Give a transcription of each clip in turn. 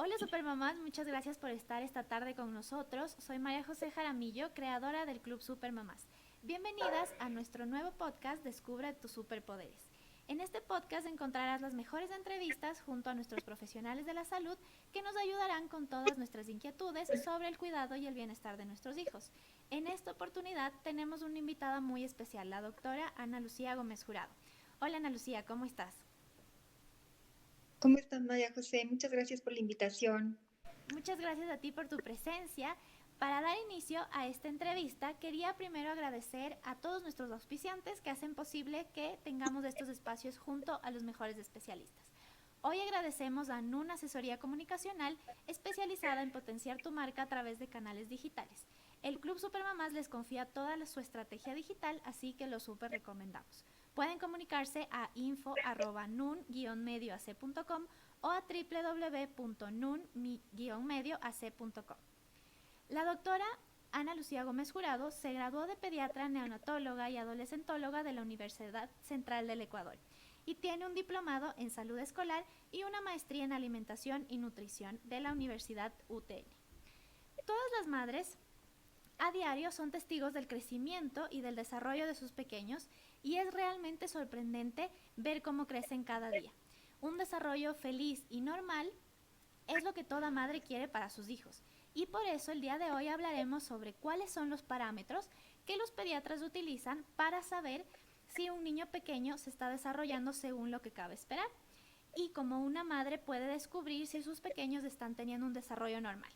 Hola Supermamás, muchas gracias por estar esta tarde con nosotros. Soy María José Jaramillo, creadora del Club Supermamás. Bienvenidas a nuestro nuevo podcast Descubre tus superpoderes. En este podcast encontrarás las mejores entrevistas junto a nuestros profesionales de la salud que nos ayudarán con todas nuestras inquietudes sobre el cuidado y el bienestar de nuestros hijos. En esta oportunidad tenemos una invitada muy especial, la doctora Ana Lucía Gómez Jurado. Hola Ana Lucía, ¿cómo estás? ¿Cómo estás, María José? Muchas gracias por la invitación. Muchas gracias a ti por tu presencia. Para dar inicio a esta entrevista, quería primero agradecer a todos nuestros auspiciantes que hacen posible que tengamos estos espacios junto a los mejores especialistas. Hoy agradecemos a NUN Asesoría Comunicacional, especializada en potenciar tu marca a través de canales digitales. El Club Supermamás les confía toda su estrategia digital, así que lo súper recomendamos. Pueden comunicarse a info@nun-medioac.com o a www.nun-medioac.com. La doctora Ana Lucía Gómez Jurado se graduó de pediatra neonatóloga y adolescentóloga de la Universidad Central del Ecuador y tiene un diplomado en salud escolar y una maestría en alimentación y nutrición de la Universidad UTN. Todas las madres a diario son testigos del crecimiento y del desarrollo de sus pequeños y es realmente sorprendente ver cómo crecen cada día. Un desarrollo feliz y normal es lo que toda madre quiere para sus hijos. Y por eso el día de hoy hablaremos sobre cuáles son los parámetros que los pediatras utilizan para saber si un niño pequeño se está desarrollando según lo que cabe esperar y cómo una madre puede descubrir si sus pequeños están teniendo un desarrollo normal.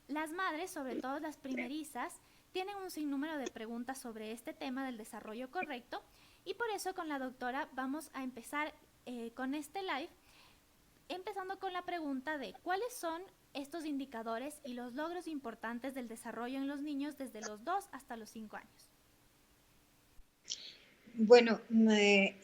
Las madres, sobre todo las primerizas, tienen un sinnúmero de preguntas sobre este tema del desarrollo correcto y por eso con la doctora vamos a empezar con este live empezando con la pregunta de cuáles son estos indicadores y los logros importantes del desarrollo en los niños desde los 2 hasta los 5 años. Bueno,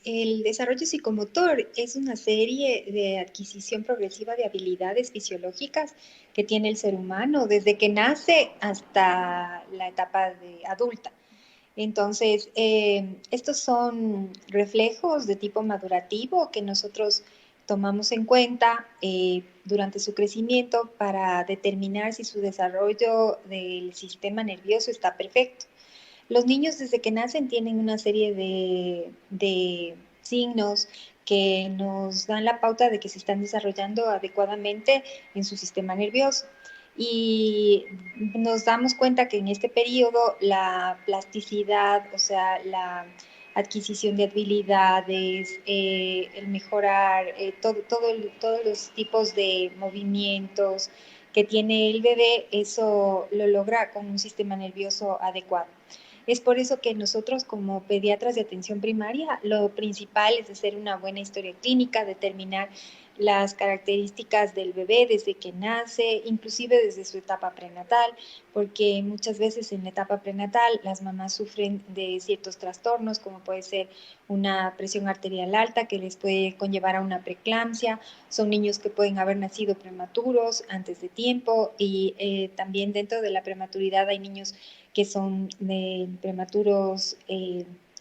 el desarrollo psicomotor es una serie de adquisición progresiva de habilidades fisiológicas que tiene el ser humano desde que nace hasta la etapa de adulta. Entonces, estos son reflejos de tipo madurativo que nosotros tomamos en cuenta durante su crecimiento para determinar si su desarrollo del sistema nervioso está perfecto. Los niños desde que nacen tienen una serie de signos que nos dan la pauta de que se están desarrollando adecuadamente en su sistema nervioso. Y nos damos cuenta que en este periodo la plasticidad, o sea, la adquisición de habilidades, el mejorar todos los tipos de movimientos que tiene el bebé, eso lo logra con un sistema nervioso adecuado. Es por eso que nosotros como pediatras de atención primaria, lo principal es hacer una buena historia clínica, determinar las características del bebé desde que nace, inclusive desde su etapa prenatal, porque muchas veces en la etapa prenatal las mamás sufren de ciertos trastornos, como puede ser una presión arterial alta que les puede conllevar a una preeclampsia, son niños que pueden haber nacido prematuros antes de tiempo y también dentro de la prematuridad hay niños que son de prematuros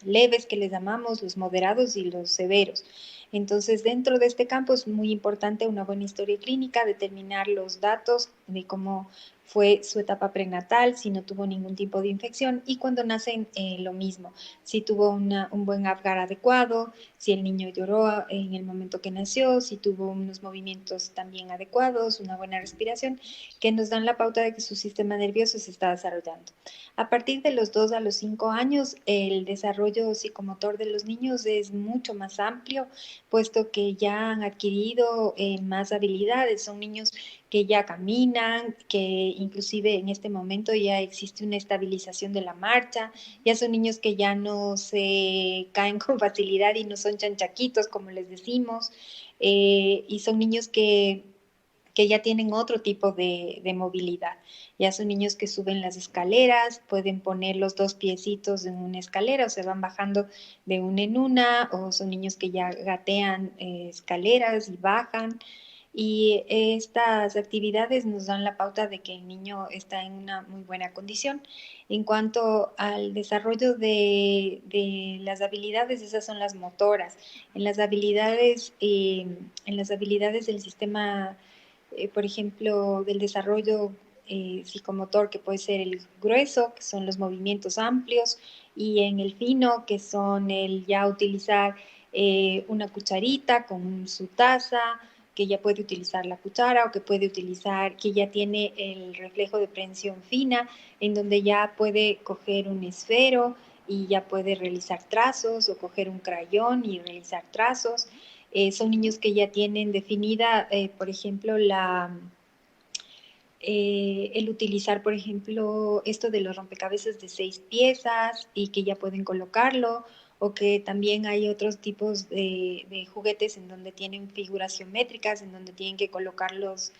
leves, que les llamamos los moderados y los severos. Entonces, dentro de este campo es muy importante una buena historia clínica, determinar los datos de cómo fue su etapa prenatal, si no tuvo ningún tipo de infección y cuando nacen lo mismo, si tuvo un buen Apgar adecuado, si el niño lloró en el momento que nació, si tuvo unos movimientos también adecuados, una buena respiración, que nos dan la pauta de que su sistema nervioso se está desarrollando. A partir de los 2 a los 5 años, el desarrollo psicomotor de los niños es mucho más amplio, puesto que ya han adquirido más habilidades. Son niños que ya caminan, que inclusive en este momento ya existe una estabilización de la marcha, ya son niños que ya no se caen con facilidad y no son chanchaquitos, como les decimos, y son niños que ya tienen otro tipo de movilidad. Ya son niños que suben las escaleras, pueden poner los dos piecitos en una escalera o se van bajando de una en una, o son niños que ya gatean escaleras y bajan. Y estas actividades nos dan la pauta de que el niño está en una muy buena condición. En cuanto al desarrollo de las habilidades, esas son las motoras. En las habilidades del sistema por ejemplo, del desarrollo psicomotor, que puede ser el grueso, que son los movimientos amplios, y en el fino, que son el ya utilizar una cucharita con su taza, que ya puede utilizar la cuchara o que puede utilizar, que ya tiene el reflejo de prensión fina, en donde ya puede coger un esfero y ya puede realizar trazos o coger un crayón y realizar trazos. Son niños que ya tienen definida, por ejemplo, el utilizar, por ejemplo, esto de los rompecabezas de 6 piezas y que ya pueden colocarlo, o que también hay otros tipos de juguetes en donde tienen figuras geométricas, en donde tienen que colocar los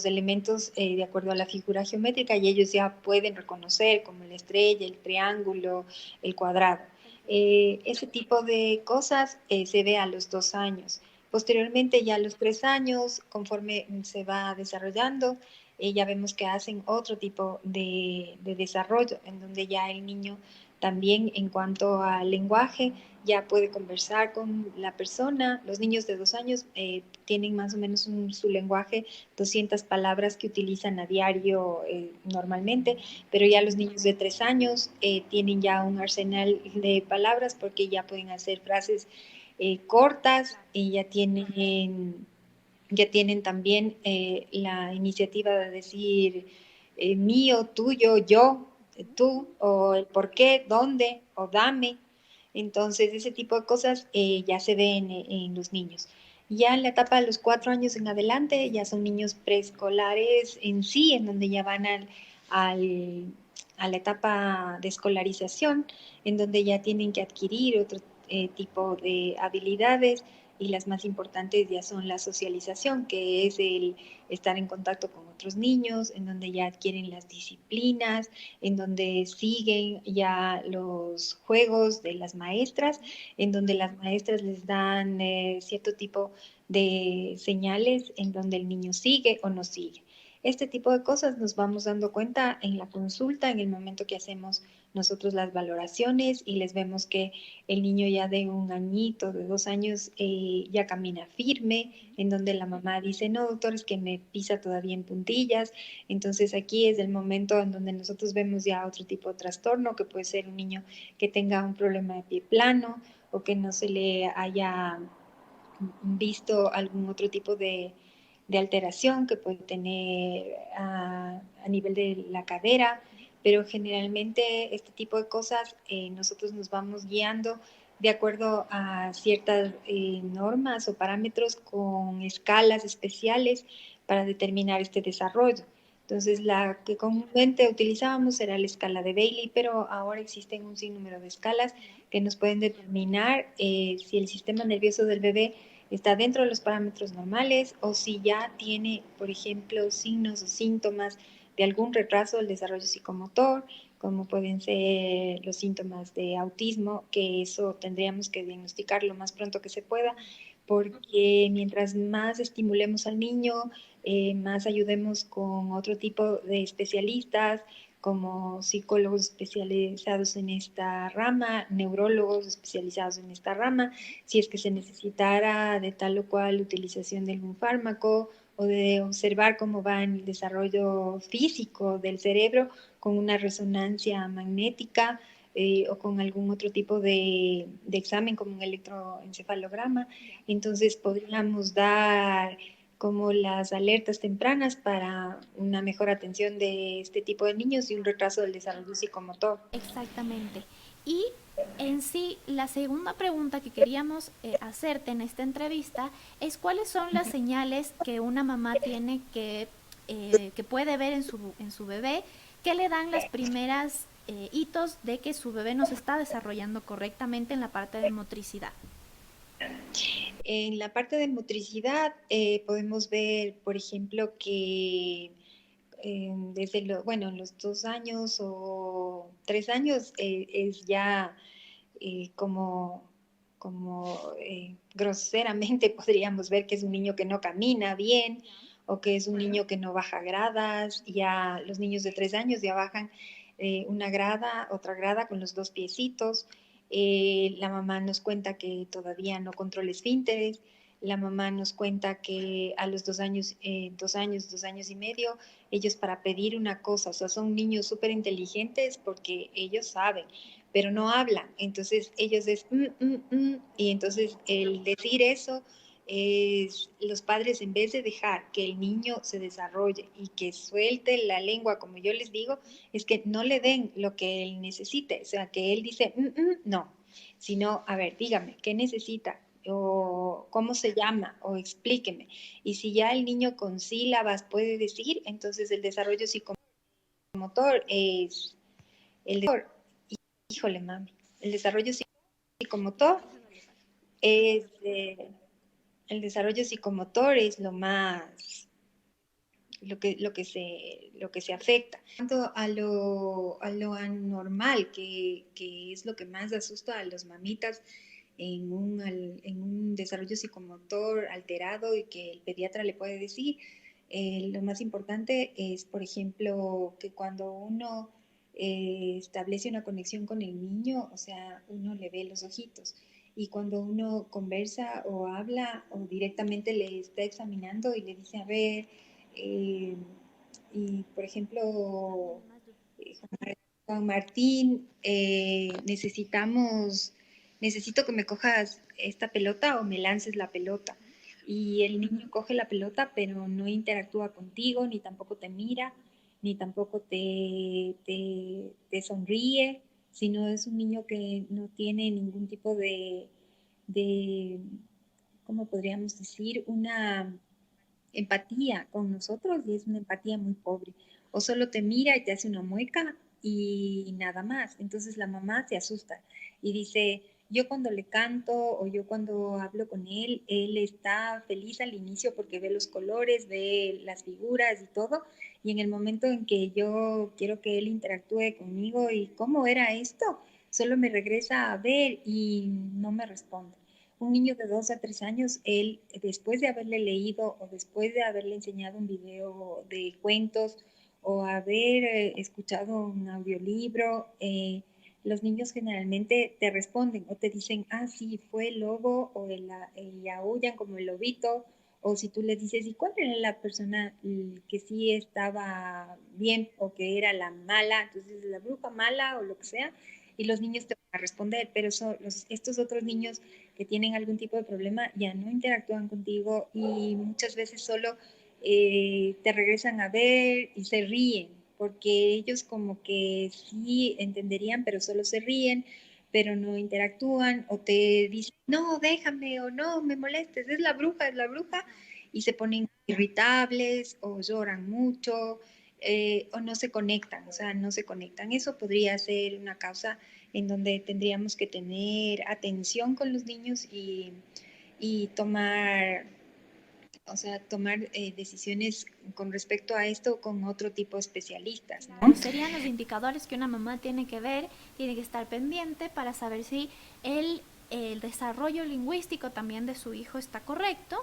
elementos de acuerdo a la figura geométrica y ellos ya pueden reconocer como la estrella, el triángulo, el cuadrado. Ese tipo de cosas se ve a los 2 años. Posteriormente, ya a los 3 años, conforme se va desarrollando, ya vemos que hacen otro tipo de desarrollo, en donde ya el niño también en cuanto al lenguaje ya puede conversar con la persona. Los niños de 2 años tienen más o menos su lenguaje, 200 palabras que utilizan a diario normalmente, pero ya los niños de 3 años tienen ya un arsenal de palabras porque ya pueden hacer frases cortas y ya tienen también la iniciativa de decir mío, tuyo, yo, tú, o el por qué, dónde, o dame. Entonces, ese tipo de cosas ya se ven en los niños. Ya en la etapa de los 4 años en adelante, ya son niños preescolares en sí, en donde ya van al, a la etapa de escolarización, en donde ya tienen que adquirir otro tipo de habilidades y las más importantes ya son la socialización, que es el estar en contacto con otros niños, en donde ya adquieren las disciplinas, en donde siguen ya los juegos de las maestras, en donde las maestras les dan cierto tipo de señales en donde el niño sigue o no sigue. Este tipo de cosas nos vamos dando cuenta en la consulta, en el momento que hacemos nosotros las valoraciones y les vemos que el niño ya de 1 añito, de 2 años, ya camina firme, en donde la mamá dice, no, doctor, es que me pisa todavía en puntillas. Entonces aquí es el momento en donde nosotros vemos ya otro tipo de trastorno, que puede ser un niño que tenga un problema de pie plano o que no se le haya visto algún otro tipo de alteración que puede tener a nivel de la cadera, pero generalmente este tipo de cosas nosotros nos vamos guiando de acuerdo a ciertas normas o parámetros con escalas especiales para determinar este desarrollo. Entonces, la que comúnmente utilizábamos era la escala de Bailey, pero ahora existen un sinnúmero de escalas que nos pueden determinar si el sistema nervioso del bebé está dentro de los parámetros normales o si ya tiene, por ejemplo, signos o síntomas de algún retraso del desarrollo psicomotor, como pueden ser los síntomas de autismo, que eso tendríamos que diagnosticar lo más pronto que se pueda, porque mientras más estimulemos al niño, más ayudemos con otro tipo de especialistas, como psicólogos especializados en esta rama, neurólogos especializados en esta rama, si es que se necesitara de tal o cual utilización de algún fármaco o de observar cómo va en el desarrollo físico del cerebro con una resonancia magnética o con algún otro tipo de examen como un electroencefalograma. Entonces podríamos dar como las alertas tempranas para una mejor atención de este tipo de niños y un retraso del desarrollo psicomotor. Exactamente. Y en sí, la segunda pregunta que queríamos hacerte en esta entrevista es cuáles son las señales que una mamá tiene que puede ver en su bebé, que le dan las primeras hitos de que su bebé no se está desarrollando correctamente en la parte de motricidad. En la parte de motricidad podemos ver, por ejemplo, que desde bueno, los 2 años o 3 años es ya como, groseramente podríamos ver que es un niño que no camina bien o que es un niño que no baja gradas. Ya los niños de 3 años ya bajan una grada, otra grada con los dos piecitos. La mamá nos cuenta que todavía no controla esfínteres. la mamá nos cuenta que a los 2 años, 2 años, 2 años y medio, ellos para pedir una cosa, o sea, son niños súper inteligentes porque ellos saben, pero no hablan. Entonces ellos es, y entonces el decir eso es los padres, en vez de dejar que el niño se desarrolle y que suelte la lengua, como yo les digo, es que no le den lo que él necesite, o sea, que él dice, no, sino, a ver, dígame, ¿qué necesita? O cómo se llama, o explíqueme. Y si ya el niño con sílabas puede decir, entonces el desarrollo psicomotor es el de, híjole, mami, el desarrollo psicomotor es el desarrollo psicomotor es lo que se afecta. Tanto a lo anormal, que es lo que más asusta a los mamitas en un desarrollo psicomotor alterado y que el pediatra le puede decir, lo más importante es, por ejemplo, que cuando uno establece una conexión con el niño, o sea, uno le ve los ojitos. Y cuando uno conversa o habla o directamente le está examinando y le dice, a ver, eh, y por ejemplo, Juan Martín, necesito que me cojas esta pelota o me lances la pelota. Y el niño coge la pelota, pero no interactúa contigo, ni tampoco te mira, ni tampoco te sonríe, sino es un niño que no tiene ningún tipo de ¿cómo podríamos decir? Una empatía con nosotros y es una empatía muy pobre. O solo te mira y te hace una mueca y nada más. Entonces la mamá se asusta y dice, yo cuando le canto o yo cuando hablo con él está feliz al inicio porque ve los colores, ve las figuras y todo. Y en el momento en que yo quiero que él interactúe conmigo y cómo era esto, solo me regresa a ver y no me responde. Un niño de 2 a 3 años, él, después de haberle leído o después de haberle enseñado un video de cuentos o haber escuchado un audiolibro, los niños generalmente te responden o te dicen, ah, sí, fue el lobo o y aullan como el lobito. O si tú les dices, ¿y cuál era la persona que sí estaba bien o que era la mala? Entonces, la bruja mala o lo que sea, y los niños te van a responder, pero estos otros niños que tienen algún tipo de problema ya no interactúan contigo y muchas veces solo te regresan a ver y se ríen, porque ellos como que sí entenderían, pero solo se ríen, pero no interactúan o te dicen, no, déjame o no, me molestes, es la bruja, y se ponen irritables o lloran mucho. O no se conectan, o sea, no se conectan. Eso podría ser una causa en donde tendríamos que tener atención con los niños y tomar, o sea, tomar decisiones con respecto a esto con otro tipo de especialistas, ¿no? Claro, serían los indicadores que una mamá tiene que ver, tiene que estar pendiente para saber si el desarrollo lingüístico también de su hijo está correcto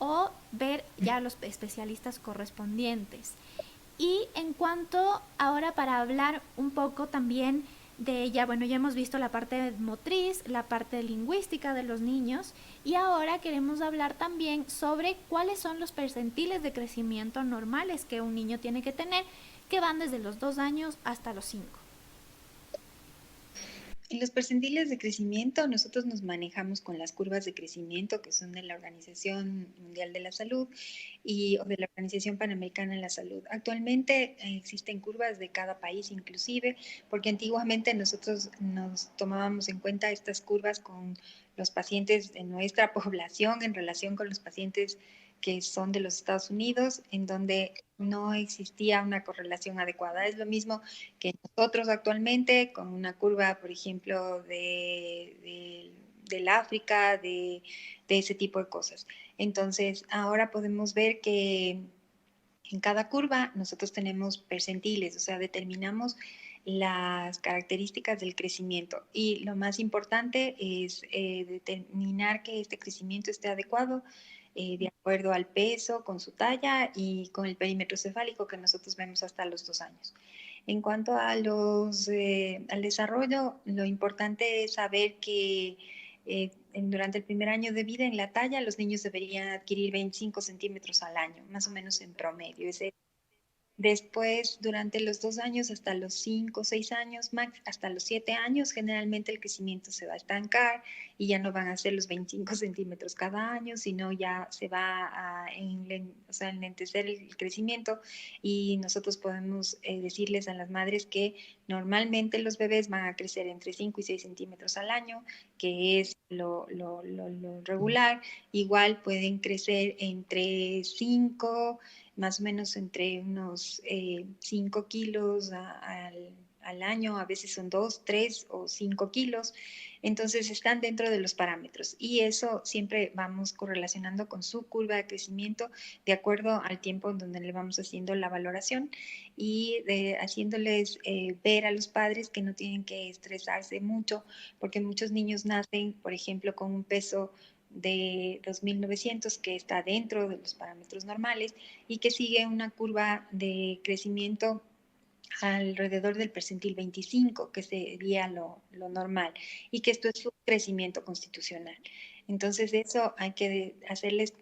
o ver ya los especialistas correspondientes. Y en cuanto ahora para hablar un poco también de ella, bueno, ya hemos visto la parte motriz, la parte lingüística de los niños y ahora queremos hablar también sobre cuáles son los percentiles de crecimiento normales que un niño tiene que tener, que van desde los 2 años hasta los 5. En los percentiles de crecimiento, nosotros nos manejamos con las curvas de crecimiento que son de la Organización Mundial de la Salud o de la Organización Panamericana de la Salud. Actualmente existen curvas de cada país inclusive, porque antiguamente nosotros nos tomábamos en cuenta estas curvas con los pacientes de nuestra población en relación con los pacientes que son de los Estados Unidos, en donde no existía una correlación adecuada. Es lo mismo que nosotros actualmente con una curva, por ejemplo, del África, de ese tipo de cosas. Entonces, ahora podemos ver que en cada curva nosotros tenemos percentiles, o sea, determinamos las características del crecimiento y lo más importante es determinar que este crecimiento esté adecuado de acuerdo al peso, con su talla y con el perímetro cefálico que nosotros vemos hasta los 2 años. En cuanto al desarrollo, lo importante es saber que durante el primer año de vida en la talla, los niños deberían adquirir 25 centímetros al año, más o menos en promedio. Después, durante los 2 años, hasta los 5 o 6 años, hasta los 7 años, generalmente el crecimiento se va a estancar y ya no van a ser los 25 centímetros cada año, sino ya se va a enlentecer el crecimiento y nosotros podemos decirles a las madres que normalmente los bebés van a crecer entre 5 y 6 centímetros al año, que es lo regular. Igual pueden crecer entre 5 más o menos entre unos 5 kilos al año, a veces son 2, 3 o 5 kilos, entonces están dentro de los parámetros y eso siempre vamos correlacionando con su curva de crecimiento de acuerdo al tiempo en donde le vamos haciendo la valoración y haciéndoles ver a los padres que no tienen que estresarse mucho porque muchos niños nacen, por ejemplo, con un peso de 2.900 que está dentro de los parámetros normales y que sigue una curva de crecimiento alrededor del percentil 25, que sería lo normal, y que esto es su crecimiento constitucional. Entonces eso hay que hacerles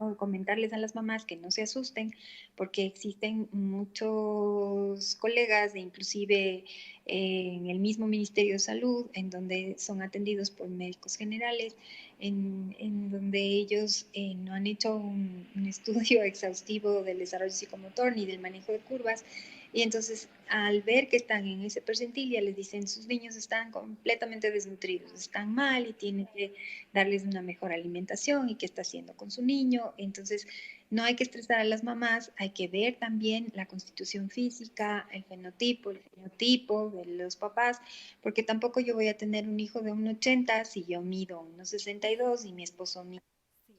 o comentarles a las mamás que no se asusten, porque existen muchos colegas, e inclusive en el mismo Ministerio de Salud, en donde son atendidos por médicos generales, en donde ellos no han hecho un estudio exhaustivo del desarrollo psicomotor ni del manejo de curvas, y entonces al ver que están en ese percentil ya les dicen sus niños están completamente desnutridos, están mal y tienen que darles una mejor alimentación y qué está haciendo con su niño. Entonces, no hay que estresar a las mamás, hay que ver también la constitución física, el fenotipo de los papás, porque tampoco yo voy a tener un hijo de 1,80 si yo mido 1,62 y mi esposo mide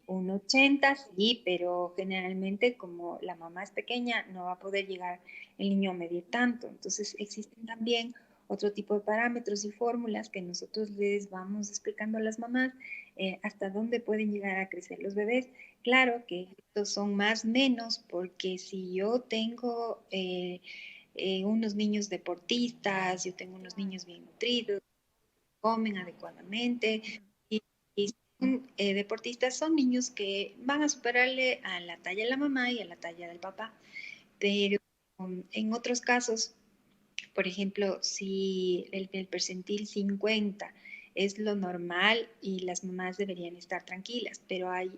1,80, sí, pero generalmente como la mamá es pequeña, no va a poder llegar el niño a medir tanto. Entonces existen también otro tipo de parámetros y fórmulas que nosotros les vamos explicando a las mamás hasta dónde pueden llegar a crecer los bebés. Claro que estos son más menos porque si yo tengo unos niños deportistas, yo tengo unos niños bien nutridos, comen adecuadamente y deportistas son niños que van a superarle a la talla de la mamá y a la talla del papá. Pero en otros casos, por ejemplo, si el percentil 50 es lo normal y las mamás deberían estar tranquilas, pero hay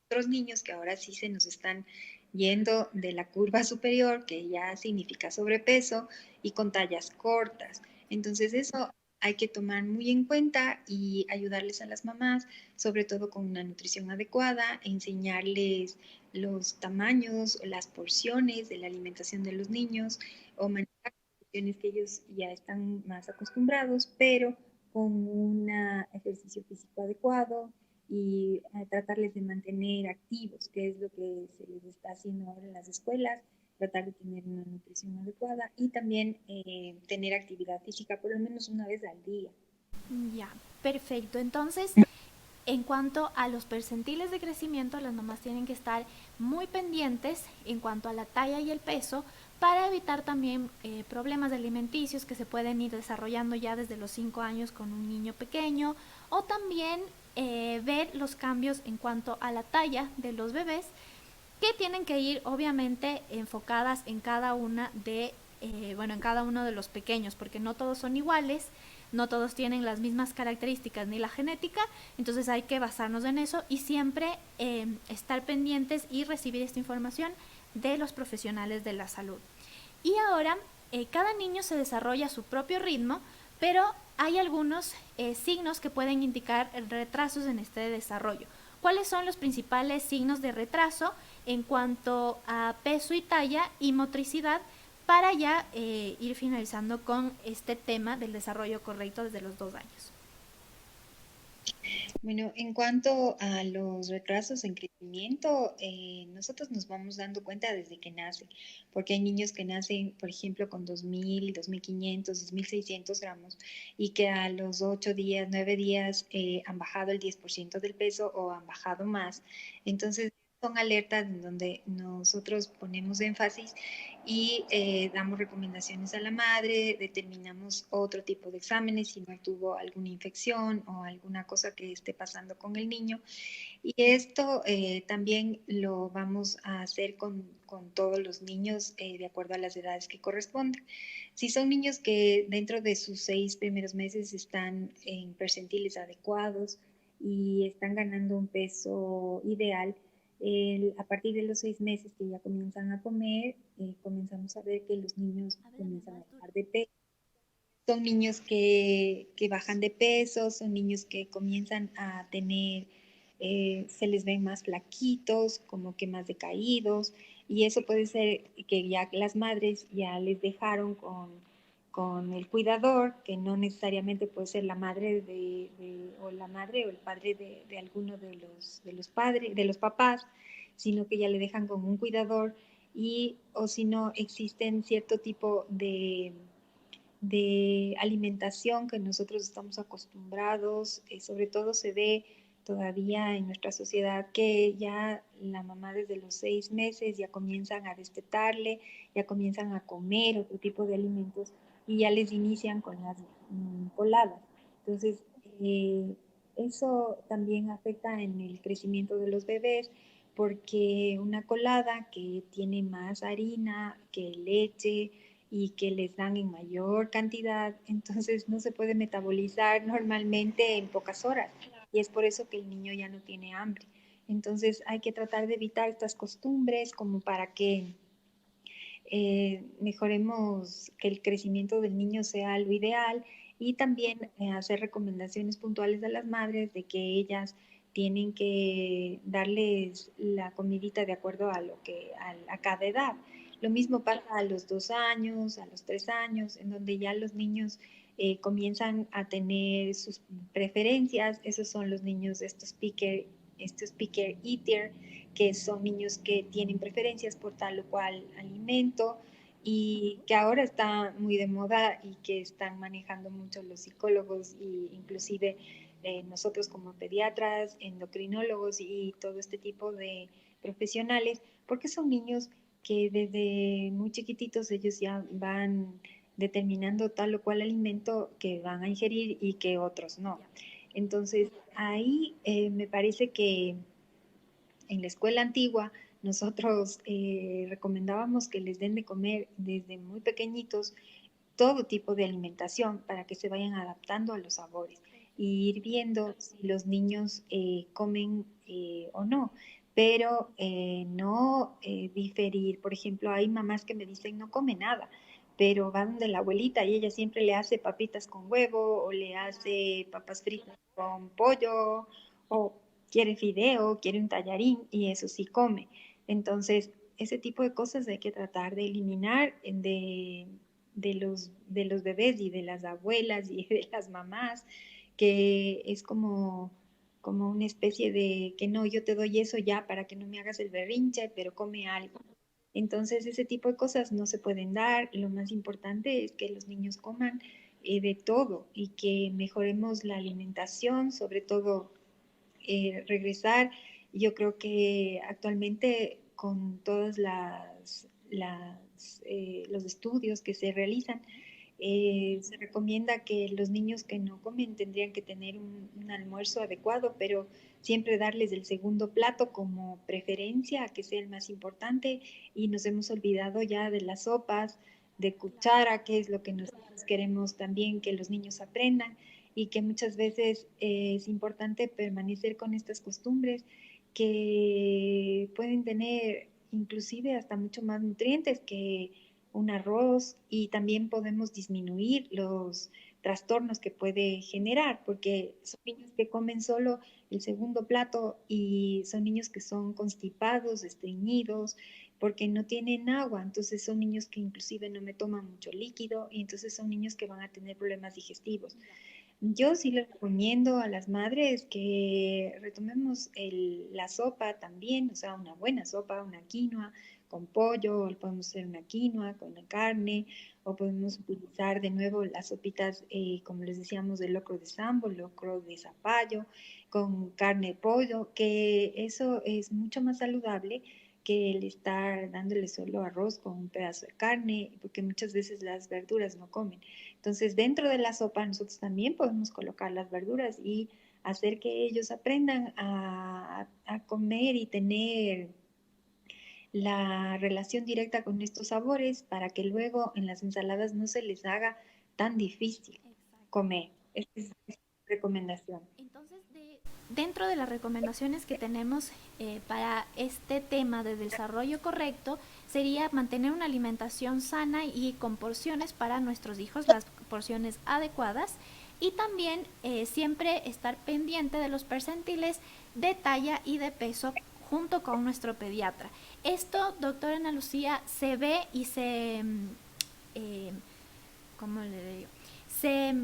otros niños que ahora sí se nos están yendo de la curva superior, que ya significa sobrepeso, y con tallas cortas. Entonces eso hay que tomar muy en cuenta y ayudarles a las mamás, sobre todo con una nutrición adecuada, enseñarles los tamaños, las porciones de la alimentación de los niños o manejar porciones que ellos ya están más acostumbrados, pero con un ejercicio físico adecuado, y tratarles de mantener activos, que es lo que se les está haciendo ahora en las escuelas, tratar de tener una nutrición adecuada y también tener actividad física por lo menos una vez al día. Ya, perfecto. Entonces, en cuanto a los percentiles de crecimiento, las mamás tienen que estar muy pendientes en cuanto a la talla y el peso para evitar también problemas alimenticios que se pueden ir desarrollando ya desde los 5 años con un niño pequeño, o también ver los cambios en cuanto a la talla de los bebés, que tienen que ir obviamente enfocadas en cada una de en cada uno de los pequeños, porque no todos son iguales, no todos tienen las mismas características ni la genética, entonces hay que basarnos en eso y siempre estar pendientes y recibir esta información de los profesionales de la salud. Y ahora, cada niño se desarrolla a su propio ritmo, pero hay algunos signos que pueden indicar retrasos en este desarrollo. ¿Cuáles son los principales signos de retraso en cuanto a peso y talla y motricidad, para ya ir finalizando con este tema del desarrollo correcto desde los 2 años? Bueno, en cuanto a los retrasos en crecimiento, nosotros nos vamos dando cuenta desde que nacen, porque hay niños que nacen, por ejemplo, con 2.000, 2.500, 2.600 gramos y que a los 8 días, 9 días han bajado el 10% del peso o han bajado más. Entonces, Son alertas en donde nosotros ponemos énfasis y damos recomendaciones a la madre, determinamos otro tipo de exámenes si no tuvo alguna infección o alguna cosa que esté pasando con el niño. Y esto también lo vamos a hacer con todos los niños de acuerdo a las edades que corresponden. Si son niños que dentro de sus 6 primeros meses están en percentiles adecuados y están ganando un peso ideal, a partir de los 6 meses que ya comienzan a comer, comenzamos a ver que los niños A ver, dame comienzan a más duro. bajar de peso. Son niños que bajan de peso, son niños que comienzan a tener, se les ven más flaquitos, como que más decaídos, y eso puede ser que ya las madres ya les dejaron con el cuidador, que no necesariamente puede ser la madre o la madre o el padre de alguno de los padres, de los papás, sino que ya le dejan con un cuidador y o si no existen cierto tipo de alimentación que nosotros estamos acostumbrados, sobre todo se ve todavía en nuestra sociedad que ya la mamá desde los 6 meses ya comienzan a destetarle, ya comienzan a comer otro tipo de alimentos y ya les inician con las coladas. Entonces, eso también afecta en el crecimiento de los bebés porque una colada que tiene más harina que leche, y que les dan en mayor cantidad, entonces no se puede metabolizar normalmente en pocas horas y es por eso que el niño ya no tiene hambre. Entonces hay que tratar de evitar estas costumbres como para que mejoremos que el crecimiento del niño sea lo ideal y también hacer recomendaciones puntuales a las madres de que ellas tienen que darles la comidita de acuerdo a lo que a cada edad. Lo mismo pasa a los 2 años, a los 3 años, en donde ya los niños comienzan a tener sus preferencias. Esos son los niños, estos picker eater, que son niños que tienen preferencias por tal o cual alimento y que ahora está muy de moda y que están manejando mucho los psicólogos e inclusive nosotros como pediatras, endocrinólogos y todo este tipo de profesionales, porque son niños que desde muy chiquititos ellos ya van determinando tal o cual alimento que van a ingerir y que otros no. Entonces, ahí me parece que en la escuela antigua nosotros recomendábamos que les den de comer desde muy pequeñitos todo tipo de alimentación para que se vayan adaptando a los sabores y ir viendo si los niños comen o no, pero no diferir. Por ejemplo, hay mamás que me dicen no come nada, pero va donde la abuelita y ella siempre le hace papitas con huevo o le hace papas fritas con pollo o quiere fideo, quiere un tallarín y eso sí come. Entonces, ese tipo de cosas hay que tratar de eliminar de los bebés y de las abuelas y de las mamás, que es como una especie de que no, yo te doy eso ya para que no me hagas el berrinche, pero come algo. Entonces, ese tipo de cosas no se pueden dar. Lo más importante es que los niños coman de todo y que mejoremos la alimentación, sobre todo regresar. Yo creo que actualmente con todas los estudios que se realizan, se recomienda que los niños que no comen tendrían que tener un almuerzo adecuado, pero siempre darles el segundo plato como preferencia, que sea el más importante, y nos hemos olvidado ya de las sopas, de cuchara, que es lo que nosotros queremos también que los niños aprendan y que muchas veces es importante permanecer con estas costumbres que pueden tener inclusive hasta mucho más nutrientes que un arroz y también podemos disminuir los trastornos que puede generar, porque son niños que comen solo el segundo plato y son niños que son constipados, estreñidos, porque no tienen agua, entonces son niños que inclusive no me toman mucho líquido y entonces son niños que van a tener problemas digestivos. Yo sí les recomiendo a las madres que retomemos la sopa también, o sea, una buena sopa, una quinoa con pollo, o podemos hacer una quinoa con la carne, o podemos utilizar de nuevo las sopitas, como les decíamos, de locro de sambo, locro de zapallo, con carne de pollo, que eso es mucho más saludable que el estar dándole solo arroz con un pedazo de carne, porque muchas veces las verduras no comen. Entonces, dentro de la sopa nosotros también podemos colocar las verduras y hacer que ellos aprendan a comer y tener la relación directa con estos sabores para que luego en las ensaladas no se les haga tan difícil Exacto. comer. Esta es mi recomendación. Entonces, dentro de las recomendaciones que tenemos para este tema de desarrollo correcto, sería mantener una alimentación sana y con porciones para nuestros hijos, las porciones adecuadas, y también siempre estar pendiente de los percentiles de talla y de peso junto con nuestro pediatra. Esto, doctora Ana Lucía, se ve y eh, ¿cómo le digo? Se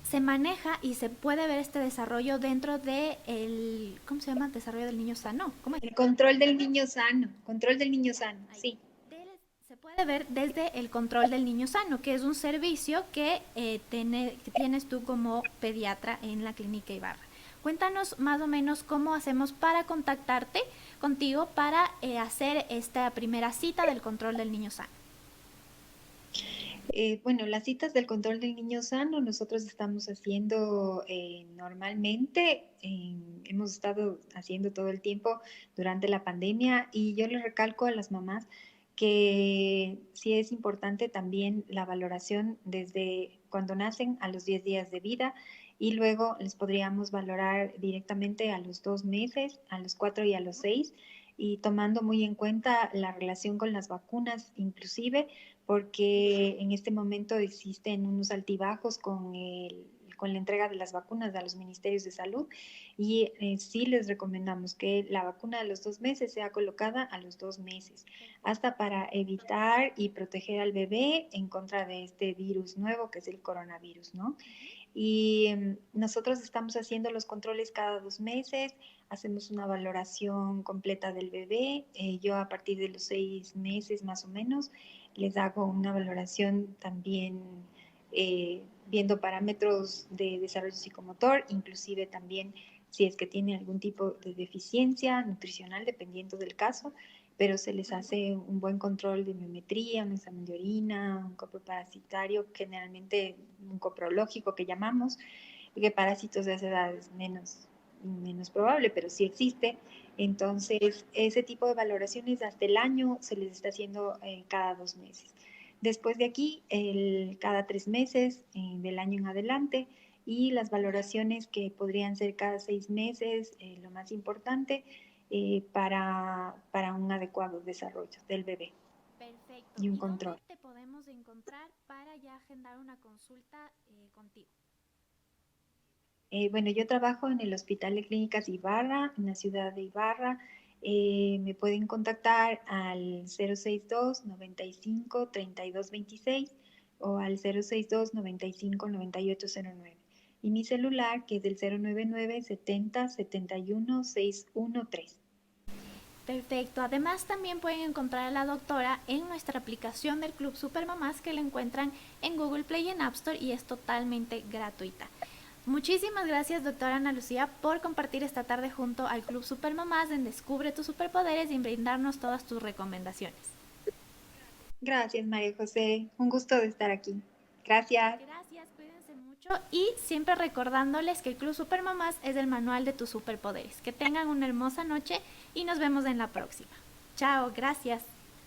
se maneja y se puede ver este desarrollo dentro de el, ¿cómo se llama? Desarrollo del niño sano. ¿Cómo es? El control del niño sano, Ahí. sí. Se puede ver desde el control del niño sano, que es un servicio que tienes tú como pediatra en la clínica Ibarra. Cuéntanos más o menos cómo hacemos para contactarte contigo para hacer esta primera cita del control del niño sano. Bueno, las citas del control del niño sano nosotros estamos haciendo normalmente, hemos estado haciendo todo el tiempo durante la pandemia y yo le recalco a las mamás que sí es importante también la valoración desde cuando nacen a los 10 días de vida y luego les podríamos valorar directamente a los 2 meses, a los 4 y a los 6 y tomando muy en cuenta la relación con las vacunas inclusive porque en este momento existen unos altibajos con la entrega de las vacunas a los ministerios de salud y sí les recomendamos que la vacuna de los 2 meses sea colocada a los 2 meses, hasta para evitar y proteger al bebé en contra de este virus nuevo que es el coronavirus, ¿no? Y nosotros estamos haciendo los controles cada 2 meses, hacemos una valoración completa del bebé. Yo a partir de los 6 meses más o menos les hago una valoración también viendo parámetros de desarrollo psicomotor, inclusive también si es que tiene algún tipo de deficiencia nutricional, dependiendo del caso, pero se les hace un buen control de biometría, un examen de orina, un coproparasitario, generalmente un coprológico que llamamos, que parásitos de esa edad es menos probable, pero sí existe. Entonces, ese tipo de valoraciones hasta el año se les está haciendo cada 2 meses. Después de aquí, cada 3 meses del año en adelante, y las valoraciones que podrían ser cada 6 meses, lo más importante, para un adecuado desarrollo del bebé. Perfecto. Y un ¿Y dónde control. te podemos encontrar para ya agendar una consulta contigo? Bueno, yo trabajo en el Hospital de Clínicas Ibarra, en la ciudad de Ibarra. Me pueden contactar al 062 95 32 26 o al 062 95 98 09. Y mi celular, que es del 099 70 71 613. Perfecto. Además, también pueden encontrar a la doctora en nuestra aplicación del Club Supermamás que la encuentran en Google Play y en App Store y es totalmente gratuita. Muchísimas gracias, doctora Ana Lucía, por compartir esta tarde junto al Club Supermamás en Descubre tus superpoderes y en brindarnos todas tus recomendaciones. Gracias, María José. Un gusto de estar aquí. Gracias. Gracias, cuídense mucho y siempre recordándoles que el Club Supermamás es el manual de tus superpoderes. Que tengan una hermosa noche y nos vemos en la próxima. Chao, gracias.